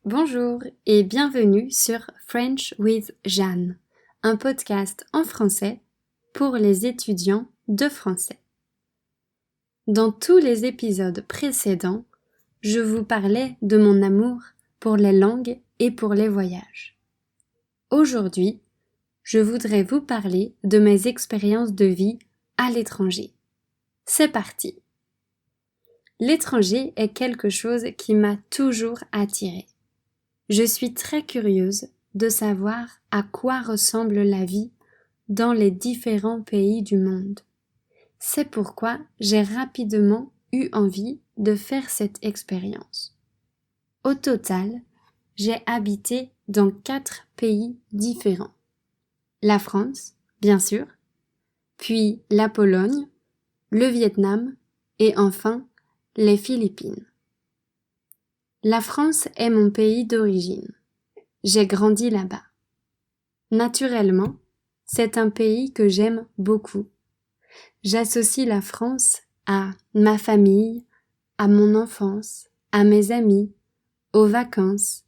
Bonjour et bienvenue sur French with Jeanne, un podcast en français pour les étudiants de français. Dans tous les épisodes précédents, je vous parlais de mon amour pour les langues et pour les voyages. Aujourd'hui, je voudrais vous parler de mes expériences de vie à l'étranger. C'est parti! L'étranger est quelque chose qui m'a toujours attirée. Je suis très curieuse de savoir à quoi ressemble la vie dans les différents pays du monde. C'est pourquoi j'ai rapidement eu envie de faire cette expérience. Au total, j'ai habité dans 4 pays différents. La France, bien sûr, puis la Pologne, le Vietnam et enfin les Philippines. La France est mon pays d'origine. J'ai grandi là-bas. Naturellement, c'est un pays que j'aime beaucoup. J'associe la France à ma famille, à mon enfance, à mes amis, aux vacances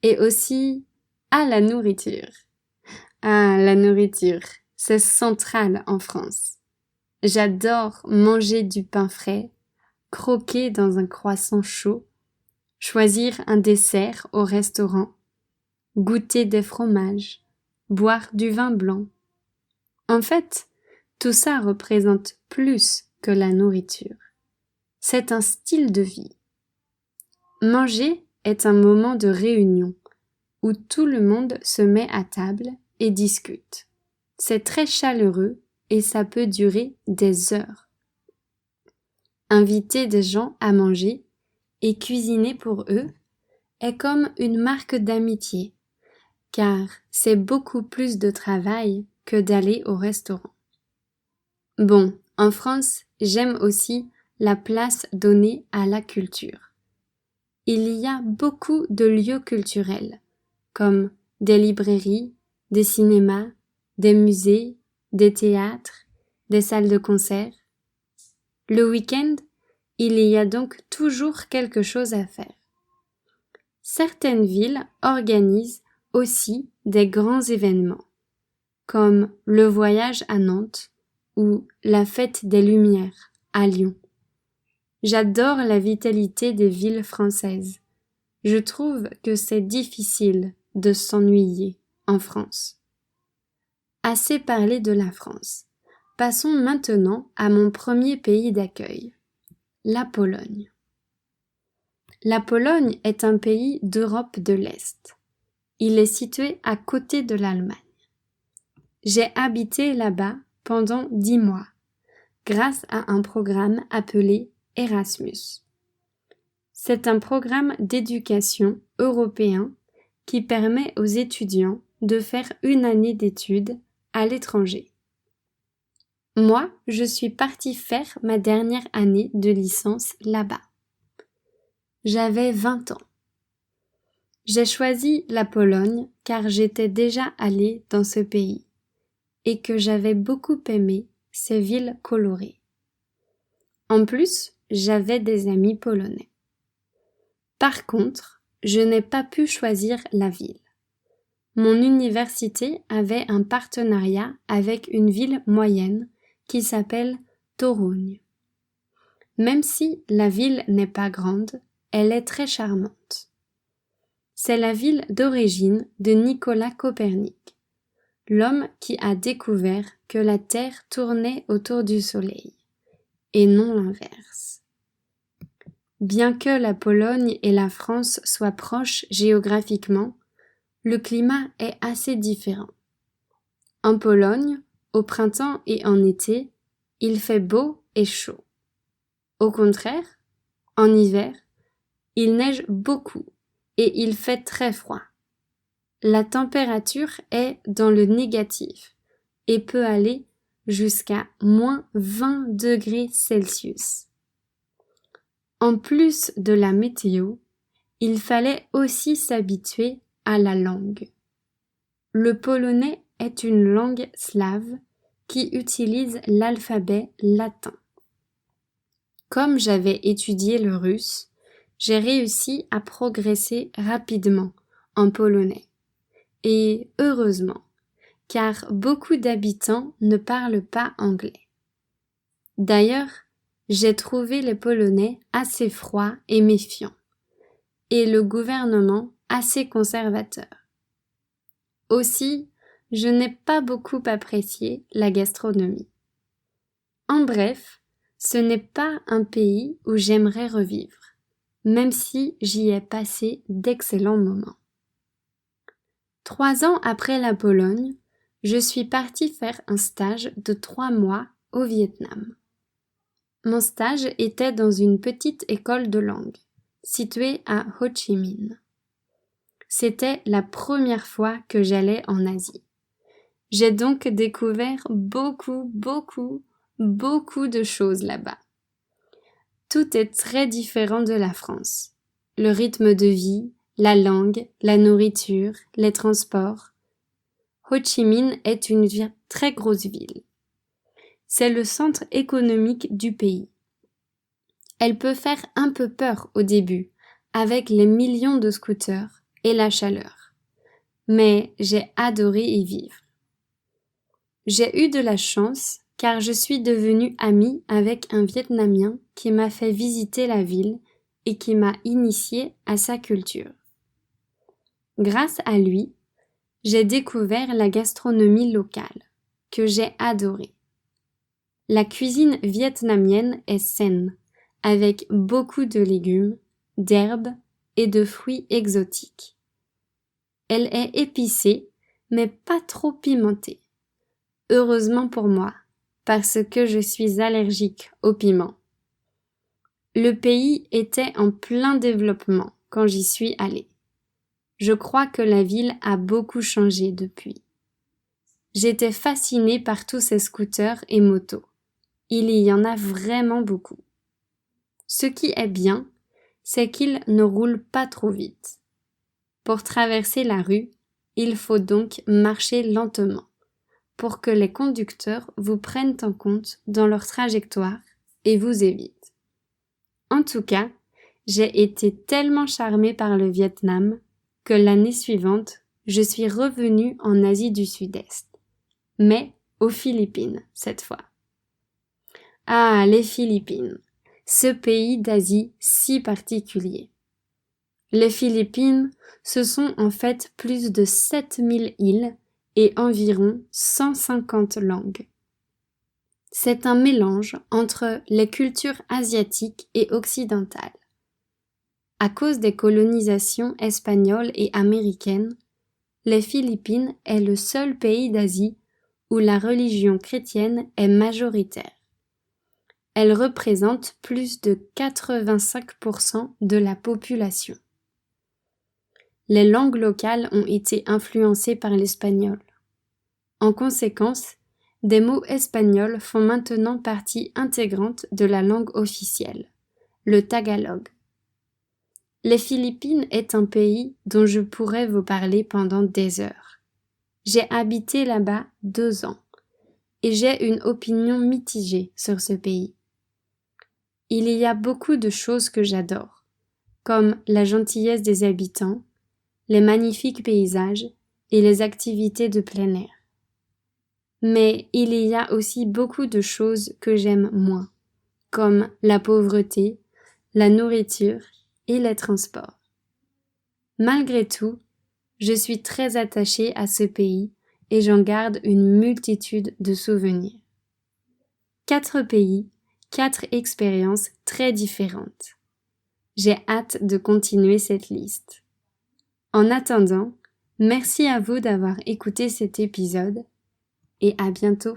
et aussi à la nourriture. Ah, la nourriture, c'est central en France. J'adore manger du pain frais, croquer dans un croissant chaud, choisir un dessert au restaurant, goûter des fromages, boire du vin blanc. En fait, tout ça représente plus que la nourriture. C'est un style de vie. Manger est un moment de réunion où tout le monde se met à table et discute. C'est très chaleureux et ça peut durer des heures. Inviter des gens à manger et cuisiner pour eux est comme une marque d'amitié, car c'est beaucoup plus de travail que d'aller au restaurant. Bon, en France, j'aime aussi la place donnée à la culture. Il y a beaucoup de lieux culturels, comme des librairies, des cinémas, des musées, des théâtres, des salles de concert. Le week-end, il y a donc toujours quelque chose à faire. Certaines villes organisent aussi des grands événements, comme le voyage à Nantes ou la fête des Lumières à Lyon. J'adore la vitalité des villes françaises. Je trouve que c'est difficile de s'ennuyer en France. Assez parlé de la France. Passons maintenant à mon premier pays d'accueil, la Pologne. La Pologne est un pays d'Europe de l'Est. Il est situé à côté de l'Allemagne. J'ai habité là-bas pendant 10 mois, grâce à un programme appelé Erasmus. C'est un programme d'éducation européen qui permet aux étudiants de faire une année d'études à l'étranger. Moi, je suis partie faire ma dernière année de licence là-bas. J'avais 20 ans. J'ai choisi la Pologne car j'étais déjà allée dans ce pays et que j'avais beaucoup aimé ces villes colorées. En plus, j'avais des amis polonais. Par contre, je n'ai pas pu choisir la ville. Mon université avait un partenariat avec une ville moyenne qui s'appelle Toruń. Même si la ville n'est pas grande, elle est très charmante. C'est la ville d'origine de Nicolas Copernic, l'homme qui a découvert que la Terre tournait autour du Soleil, et non l'inverse. Bien que la Pologne et la France soient proches géographiquement, le climat est assez différent. En Pologne, au printemps et en été, il fait beau et chaud. Au contraire, en hiver, il neige beaucoup et il fait très froid. La température est dans le négatif et peut aller jusqu'à moins 20 degrés Celsius. En plus de la météo, il fallait aussi s'habituer à la langue. Le polonais est une langue slave qui utilise l'alphabet latin. Comme j'avais étudié le russe, j'ai réussi à progresser rapidement en polonais. Et heureusement, car beaucoup d'habitants ne parlent pas anglais. D'ailleurs, j'ai trouvé les Polonais assez froids et méfiants, et le gouvernement assez conservateur. Aussi, je n'ai pas beaucoup apprécié la gastronomie. En bref, ce n'est pas un pays où j'aimerais revivre, même si j'y ai passé d'excellents moments. 3 ans après la Pologne, je suis partie faire un stage de 3 mois au Vietnam. Mon stage était dans une petite école de langue, située à Ho Chi Minh. C'était la première fois que j'allais en Asie. J'ai donc découvert beaucoup de choses là-bas. Tout est très différent de la France. Le rythme de vie, la langue, la nourriture, les transports. Ho Chi Minh est une très grosse ville. C'est le centre économique du pays. Elle peut faire un peu peur au début, avec les millions de scooters et la chaleur. Mais j'ai adoré y vivre. J'ai eu de la chance car je suis devenue amie avec un Vietnamien qui m'a fait visiter la ville et qui m'a initiée à sa culture. Grâce à lui, j'ai découvert la gastronomie locale, que j'ai adorée. La cuisine vietnamienne est saine, avec beaucoup de légumes, d'herbes et de fruits exotiques. Elle est épicée, mais pas trop pimentée. Heureusement pour moi, parce que je suis allergique au piment. Le pays était en plein développement quand j'y suis allée. Je crois que la ville a beaucoup changé depuis. J'étais fascinée par tous ces scooters et motos. Il y en a vraiment beaucoup. Ce qui est bien, c'est qu'ils ne roulent pas trop vite. Pour traverser la rue, il faut donc marcher lentement pour que les conducteurs vous prennent en compte dans leur trajectoire et vous évitent. En tout cas, j'ai été tellement charmée par le Vietnam que l'année suivante, je suis revenue en Asie du Sud-Est, mais aux Philippines cette fois. Ah, les Philippines, ce pays d'Asie si particulier. Les Philippines, ce sont en fait plus de 7000 îles et environ 150 langues. C'est un mélange entre les cultures asiatiques et occidentales. À cause des colonisations espagnoles et américaines, les Philippines est le seul pays d'Asie où la religion chrétienne est majoritaire. Elle représente plus de 85% de la population. Les langues locales ont été influencées par l'espagnol. En conséquence, des mots espagnols font maintenant partie intégrante de la langue officielle, le tagalog. Les Philippines est un pays dont je pourrais vous parler pendant des heures. J'ai habité là-bas 2 ans et j'ai une opinion mitigée sur ce pays. Il y a beaucoup de choses que j'adore, comme la gentillesse des habitants, les magnifiques paysages et les activités de plein air. Mais il y a aussi beaucoup de choses que j'aime moins, comme la pauvreté, la nourriture et les transports. Malgré tout, je suis très attachée à ce pays et j'en garde une multitude de souvenirs. 4 pays, 4 expériences très différentes. J'ai hâte de continuer cette liste. En attendant, merci à vous d'avoir écouté cet épisode et à bientôt.